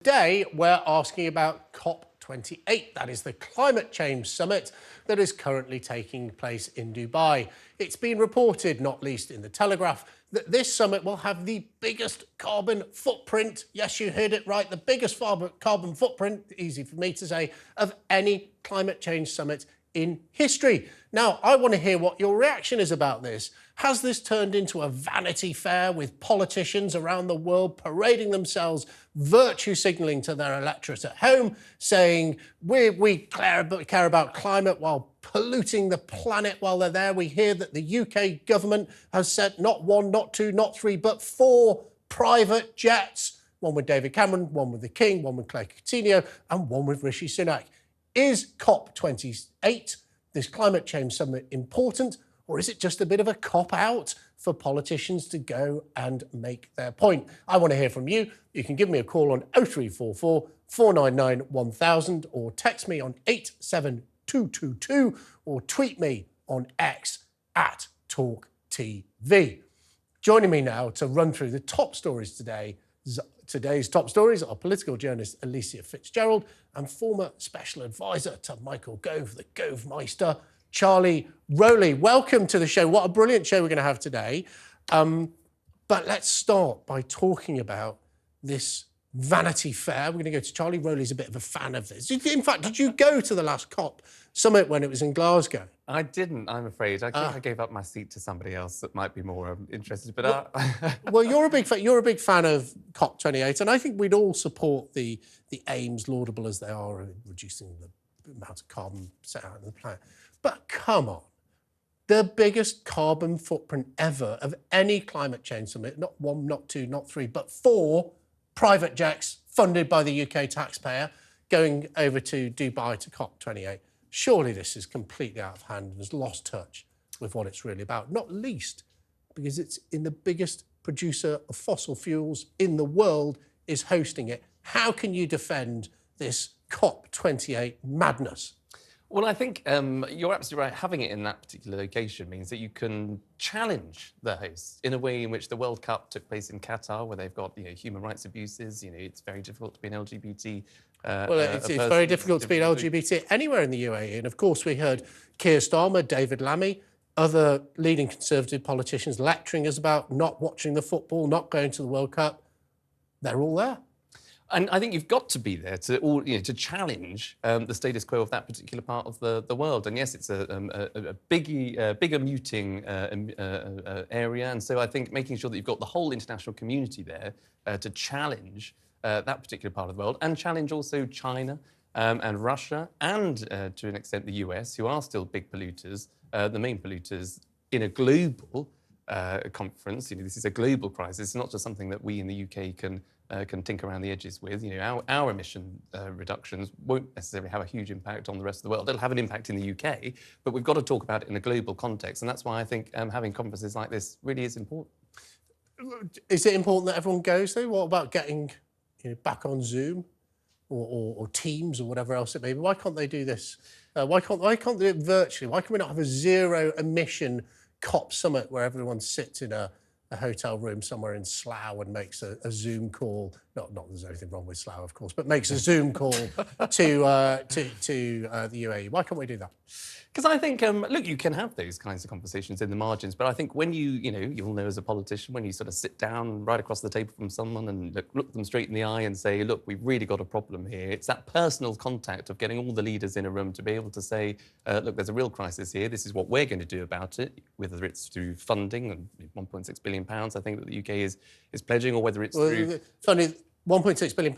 Today, we're asking about COP28. That is the climate change summit that is currently taking place in Dubai. It's been reported, not least in the Telegraph, that this summit will have the biggest carbon footprint. Yes, you heard it right. The biggest carbon footprint, easy for me to say, of any climate change summit in history. Now, I want to hear what your reaction is about this. Has this turned into a vanity fair with politicians around the world parading themselves, virtue signalling to their electorate at home, saying we care about climate while polluting the planet while they're there? We hear that the UK government has sent not one, not two, not three, but 4 private jets, one with David Cameron, one with the King, one with Claire Coutinho, and one with Rishi Sunak. Is COP28, this climate change summit, important, or is it just a bit of a cop-out for politicians to go and make their point? I want to hear from you. You can give me a call on 0344 499 1000 or text me on 87222 or tweet me on X at TalkTV. Joining me now to run through the top stories today. Today's top stories are political journalist Alicia Fitzgerald and former special advisor to Michael Gove, the Gove Meister, Charlie Rowley. Welcome to the show. What a brilliant show we're going to have today. But let's start by talking about this Vanity Fair. We're going to go to Charlie Rowley's a bit of a fan of this. In fact, did you go to the last COP summit when it was in Glasgow? I didn't, I'm afraid. I think I gave up my seat to somebody else that might be more interested. But well, you're a big fan of COP28, and I think we'd all support the aims, laudable as they are, in reducing the amount of carbon set out on the planet. But come on, the biggest carbon footprint ever of any climate change summit, not 1, not 2, not 3, but 4 private jets funded by the UK taxpayer going over to Dubai to COP28. Surely this is completely out of hand and has lost touch with what it's really about, not least because it's in the biggest producer of fossil fuels in the world is hosting it. How can you defend this COP28 madness? Well, I think you're absolutely right. Having it in that particular location means that you can challenge the hosts in a way in which the World Cup took place in Qatar, where they've got human rights abuses. It's very difficult to be an LGBT. It's very difficult to be an LGBT anywhere in the UAE. And of course, we heard Keir Starmer, David Lammy, other leading Conservative politicians lecturing us about not watching the football, not going to the World Cup. They're all there. And I think you've got to be there to challenge the status quo of that particular part of the world. And yes, it's a bigger muting area. And so I think making sure that you've got the whole international community there to challenge that particular part of the world, and challenge also China and Russia and to an extent the US, who are still big polluters, the main polluters in a global conference. This is a global crisis. It's not just something that we in the UK can tinker around the edges with. Our emission reductions won't necessarily have a huge impact on the rest of the world. It'll have an impact in the UK, but we've got to talk about it in a global context. And that's why I think having conferences like this really is important. Is it important that everyone goes, though? What about getting back on Zoom or Teams or whatever else it may be? Why can't they do this? Why can't they do it virtually? Why can we not have a zero emission COP summit where everyone sits in a hotel room somewhere in Slough and makes a Zoom call? Not that there's anything wrong with Slough, of course, but makes a Zoom call to the UAE. Why can't we do that? Because I think, look, you can have those kinds of conversations in the margins, but I think when you'll know as a politician, when you sort of sit down right across the table from someone and look them straight in the eye and say, look, we've really got a problem here. It's that personal contact of getting all the leaders in a room to be able to say, look, there's a real crisis here. This is what we're going to do about it, whether it's through funding and £1.6 billion, I think that the UK is pledging, or whether it's through... Funny, £1.6 billion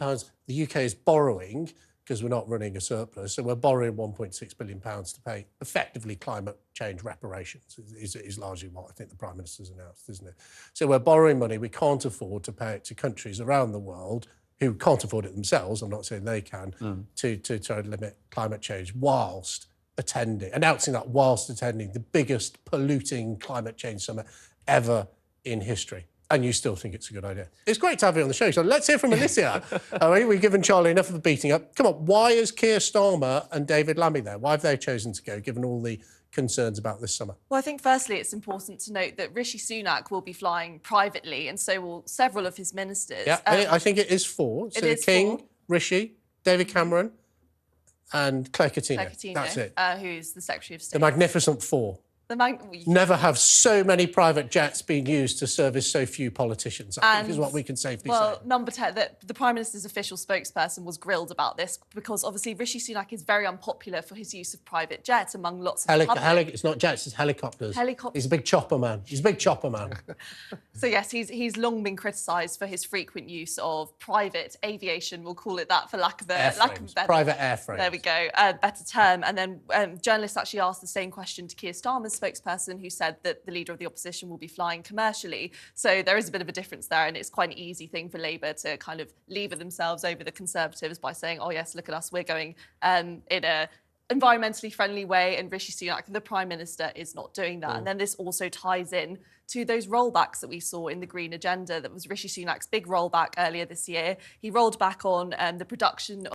the UK is borrowing, because we're not running a surplus, so we're borrowing £1.6 billion to pay effectively climate change reparations, is largely what I think the Prime Minister's announced, isn't it? So we're borrowing money we can't afford to pay it to countries around the world who can't afford it themselves, I'm not saying they can, to try to limit climate change whilst announcing that whilst attending the biggest polluting climate change summit ever in history. And you still think it's a good idea. It's great to have you on the show. So let's hear from Alicia. We've given Charlie enough of a beating up. Come on, why is Keir Starmer and David Lammy there? Why have they chosen to go, given all the concerns about this summer? Well, I think firstly it's important to note that Rishi Sunak will be flying privately, and so will several of his ministers. Yeah, I think it is four. So it is King, four. Rishi, David Cameron, and Claire Coutinho. Claire Coutinho, That's it. Who's the Secretary of State. The Magnificent Four. Never have so many private jets been used to service so few politicians, I think is what we can safely say. Well, number 10, the Prime Minister's official spokesperson was grilled about this because obviously Rishi Sunak is very unpopular for his use of private jets among lots of the public. It's not jets, it's helicopters. Helicopters. He's a big chopper man. He's a big chopper man. So yes, he's long been criticised for his frequent use of private aviation, we'll call it that for lack of a better... Private airframes. There we go, better term. And then journalists actually asked the same question to Keir Starmer's spokesperson, who said that the leader of the opposition will be flying commercially. So there is a bit of a difference there, and it's quite an easy thing for Labour to kind of lever themselves over the Conservatives by saying, oh yes, look at us, we're going in a environmentally friendly way, and Rishi Sunak, the Prime Minister, is not doing that. And then this also ties in to those rollbacks that we saw in the Green Agenda. That was Rishi Sunak's big rollback earlier this year. He rolled back on the production